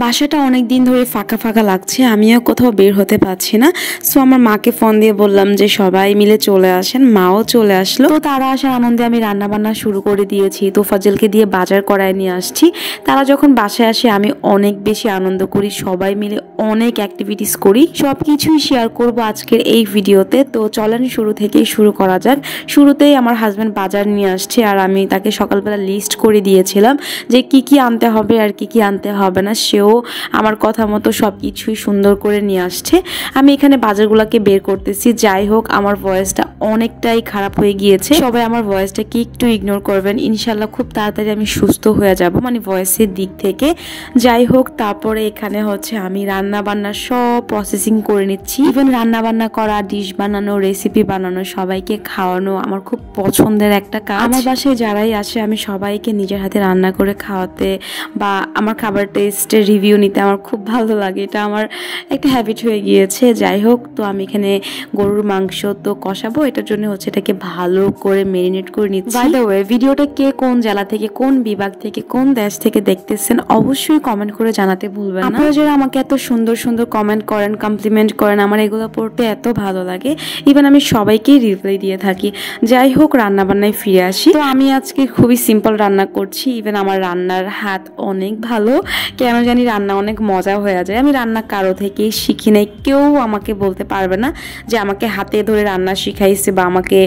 বাসাটা অনেক দিন ধরে ফাঁকা ফাঁকা লাগছে, আমিও কোথাও বের হতে পারছি না। সো আমার মাকে ফোন দিয়ে বললাম যে সবাই মিলে চলে আসেন, মাও চলে আসলো। তো তারা আসার আনন্দে আমি রান্না বান্না শুরু করে দিয়েছি। তোফাজ্জলকে দিয়ে বাজার করায় নিয়ে আসছি। তারা যখন বাসায় আসে আমি অনেক বেশি আনন্দ করি, সবাই মিলে অনেক অ্যাক্টিভিটিস করি। সব কিছুই শেয়ার করব আজকের এই ভিডিওতে। তো চলেন শুরু থেকেই শুরু করা যাক। শুরুতেই আমার হাজব্যান্ড বাজার নিয়ে আসছে আর আমি তাকে সকালবেলা লিস্ট করে দিয়েছিলাম যে কি কি আনতে হবে আর কি কি আনতে হবে না। সেও আমার কথা মতো সব কিছুই সুন্দর করে নিয়ে আসছে। আমি এখানে বাজারগুলোকে বের করতেছি। যাই হোক, আমার ভয়েসটা অনেকটাই খারাপ হয়ে গিয়েছে, সবাই আমার ভয়েসটাকে একটু ইগনোর করবেন। ইনশাল্লাহ খুব তাড়াতাড়ি আমি সুস্থ হয়ে যাব, মানে ভয়েসের দিক থেকে। যাই হোক, তারপরে এখানে হচ্ছে আমি রান্না বান্না সব প্রসেসিং করে নিচ্ছি। ইভেন রান্না বান্না করা, ডিশ বানানো, রেসিপি বানানো, সবাইকে খাওয়ানো আমার খুব পছন্দের একটা কাজ। আমার বাসায় যারাই আসে আমি সবাইকে নিজের হাতে রান্না করে খাওয়াতে বা আমার খাবার টেস্টের রিভিউ নিতে আমার খুব ভালো লাগে। এটা আমার একটা হ্যাবিট হয়ে গিয়েছে। যাই হোক, তো আমি এখানে গরুর মাংস তো কষাবো, এটার জন্য হচ্ছে এটাকে ভালো করে মেরিনেট করে নিচ্ছি। বাই দ্য ওয়ে, ভিডিওটা কে কোন জেলা থেকে, কোন বিভাগ থেকে, কোন দেশ থেকে দেখতেছেন অবশ্যই কমেন্ট করে জানাতে ভুলবেন না। আপনারা যারা আমাকে এত সুন্দর সুন্দর কমেন্ট করেন, কমপ্লিমেন্ট করেন, আমার এগুলো পড়তে এত ভালো লাগে। ইভেন আমি সবাইকেই রিপ্লাই দিয়ে থাকি। যাই হোক, রান্না বান্নায় ফিরে আসি। তো আমি আজকে খুবই সিম্পল রান্না করছি। ইভেন আমার রান্নার হাত অনেক ভালো, কেন জানি রান্না অনেক মজা হয়ে যায়। আমি রান্না কারো থেকেই শিখি নাই, কেউ আমাকে বলতে পারবে না যে আমাকে হাতে ধরে রান্না শিখাইছে বা আমাকে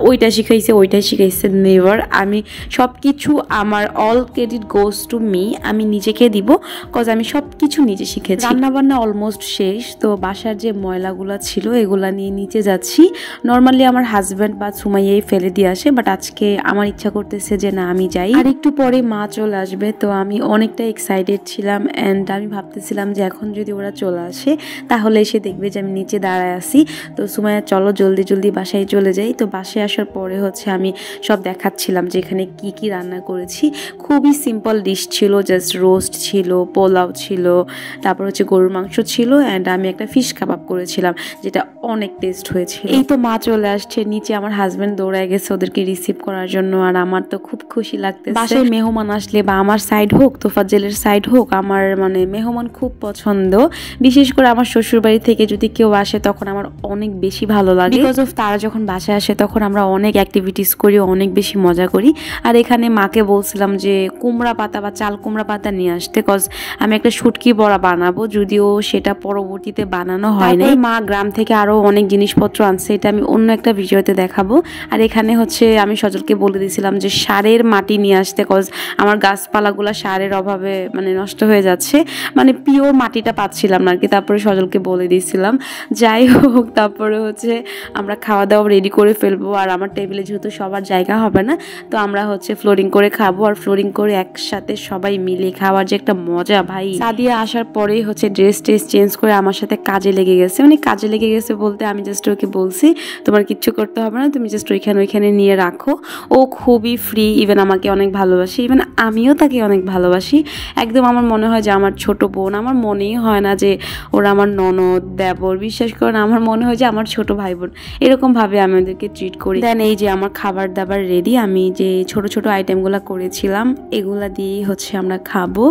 ওইটা শিখাইছে ওইটাই শিখাইছে। নেভার। আমি সব কিছু, আমার all credit goes to me. আমি নিজেকে দিব, কজ আমি সব কিছু নিজে শিখেছি। রান্না বান্না অলমোস্ট শেষ। তো বাসার যে ময়লাগুলো ছিল এগুলা নিয়ে নিচে যাচ্ছি। নর্মালি আমার হাজব্যান্ড বা সুমাইয়াই ফেলে দিয়ে আসে, বাট আজকে আমার ইচ্ছা করতেছে যে না, আমি যাই। আর একটু পরে মা চলে আসবে, তো আমি অনেকটা এক্সাইটেড ছিলাম। অ্যান্ড আমি ভাবতেছিলাম যে এখন যদি ওরা চলে আসে তাহলে এসে দেখবে যে আমি নিচে দাঁড়ায় আছি। তো সুমাইয়া চলো জলদি জলদি বাসায় চলে যাই। তো বাসায় আসার পরে হচ্ছে আমি সব দেখাচ্ছিলাম যে এখানে কি কি রান্না করেছি। খুবই সিম্পল ডিশ ছিল, জাস্ট রোস্ট ছিল, পোলাও ছিল, তারপর হচ্ছে গরুর মাংস ছিল, অ্যান্ড আমি একটা ফিশ কাবাব করেছিলাম যেটা অনেক টেস্ট হয়েছিল। এই তো মা চলে আসছে নিচে, আমার হাজব্যান্ড দৌড়ায় গেছে ওদেরকে রিসিভ করার জন্য। আর আমার তো খুব খুশি লাগতেছে। বাসায় মেহমান আসলে বা আমার সাইড হোক, তোফাজ্জলের সাইড হোক, আমার মানে মেহমান খুব পছন্দ। বিশেষ করে আমার শ্বশুর বাড়ি থেকে যদি কেউ আসে তখন আমার অনেক বেশি ভালো লাগে, বিকজ অফ তারা যখন বাসায় আসে তখন আমরা অনেক অ্যাক্টিভিটিস করি, অনেক বেশি মজা করি। আর এখানে মাকে বলছিলাম যে কুমড়া পাতা বা চাল কুমড়া পাতা নিয়ে আসতে, কজ আমি একটা শুটকি বড়া বানাবো, যদিও সেটা পরবর্তীতে বানানো হয় নাই। মা গ্রাম থেকে আরো অনেক জিনিসপত্র আনছে, এটা আমি অন্য একটা ভিডিওতে দেখাবো। আর এখানে হচ্ছে আমি সজলকে বলে দিয়েছিলাম যে সারের মাটি নিয়ে আসতে, কজ আমার গাছপালাগুলো সারের অভাবে মানে নষ্ট হয়ে যাচ্ছে, মানে পিওর মাটিটা পাচ্ছিলাম না আর কি। তারপরে সজলকে বলে দিয়েছিলাম। যাই হোক, তারপরে হচ্ছে আমরা খাওয়া দাওয়া রেডি করে ফেলবো। আর আমার টেবিলে যেহেতু সবার জায়গা হবে না, তো আমরা হচ্ছে ফ্লোরিং করে খাবো। আর ফ্লোরিং করে একসাথে সবাই মিলে খাওয়ার যে একটা মজা ভাই। সাদিয়া আসার পরেই হচ্ছে ড্রেস চেঞ্জ করে আমার সাথে কাজে লেগে গেছে। মানে কাজে লেগে গেছে বলতে আমি জাস্ট ওকে বলছি তোমার কিচ্ছু করতে হবে না, তুমি জাস্ট ওইখানে নিয়ে রাখো। ও খুবই ফ্রি, ইভেন আমাকে অনেক ভালোবাসি, ইভেন আমিও তাকে অনেক ভালোবাসি। একদম আমার মনে হয় যে আমার ছোট বোন। আমার মনেই হয় না যে ওরা আমার ননদ দেবর, বিশ্বাস করেন আমার মনে হয় যে আমার ছোট ভাই বোন। এরকম ভাবে আমি ওদেরকে ট্রিট করি। দেন এই যে আমার খাবার দাবার রেডি। আমি যে ছোট ছোট আইটেমগুলো করেছিলাম এগুলা দিয়েই হচ্ছে আমরা খাবো।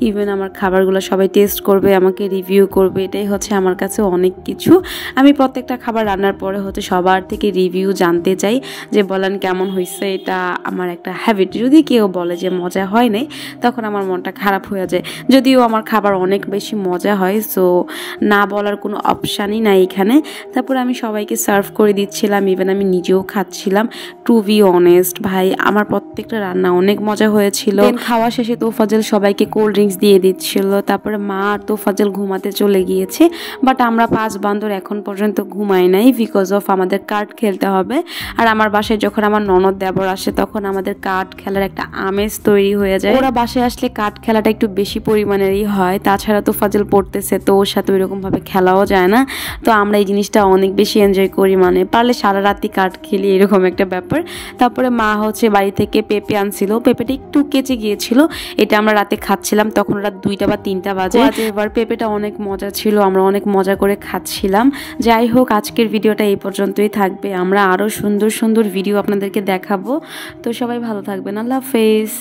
ইভেন আমার খাবারগুলো সবাই টেস্ট করবে, আমাকে রিভিউ করবে, এটাই হচ্ছে আমার কাছে অনেক কিছু। আমি প্রত্যেকটা খাবার রান্নার পরে হচ্ছে সবার থেকে রিভিউ জানতে চাই যে বলেন কেমন হয়েছে। এটা আমার একটা হ্যাবিট। যদি কেউ বলে যে মজা হয় নাই তখন আমার মনটা খারাপ হয়ে যায়, যদিও আমার খাবার অনেক বেশি মজা হয়। সো না বলার কোনো অপশানই নাই এখানে। তারপর আমি সবাইকে সার্ভ করে দিচ্ছিলাম, ইভেন আমি নিজেও খাচ্ছিলাম। টু বি অনেস্ট ভাই, আমার প্রত্যেকটা রান্না অনেক মজা হয়েছিল। খাওয়া শেষে তোফাজ্জল সবাইকে কোল্ড ড্রিঙ্কস দিয়ে দিচ্ছিল। তারপরে মা আর তোফাজ্জল ঘুমাতে চলে গিয়েছে, বাট আমরা 5 বান্দর এখন পর্যন্ত ঘুমাই নাই, বিকজ অফ আমাদের কার্ড খেলতে হবে। আর আমার বাসায় যখন আমার ননদ দেবর আসে তখন আমাদের কার্ড খেলার একটা আমেজ তৈরি হয়ে যায়। ওরা বাসায় আসলে কার্ড খেলাটা একটু বেশি পরিমাণেরই হয়। তাছাড়া তোফাজ্জল পড়তেছে, তো ওর সাথে ওইরকম ভাবে খেলাও যায় না। তো আমরা এই জিনিসটা অনেক বেশি এনজয় করি, মানে পারলে সারা রাতি কার্ড খেলি, এরকম একটা ব্যাপার। তারপরে মা হচ্ছে বাড়ি থেকে পেঁপে আনছিল, পেঁপেটা একটু কেচে গিয়েছিল, এটা আমরা রাতে খাচ্ছিলাম। তখন রাত 2টা বা 3টা বাজে। এবার পেঁপেটা অনেক মজা ছিল, আমরা অনেক মজা করে খাচ্ছিলাম। যাই হোক, আজকের ভিডিওটা এই পর্যন্তই থাকবে। আমরা আরো সুন্দর সুন্দর ভিডিও আপনাদেরকে দেখাবো। তো সবাই ভালো থাকবেন। আল্লাহ হাফেজ।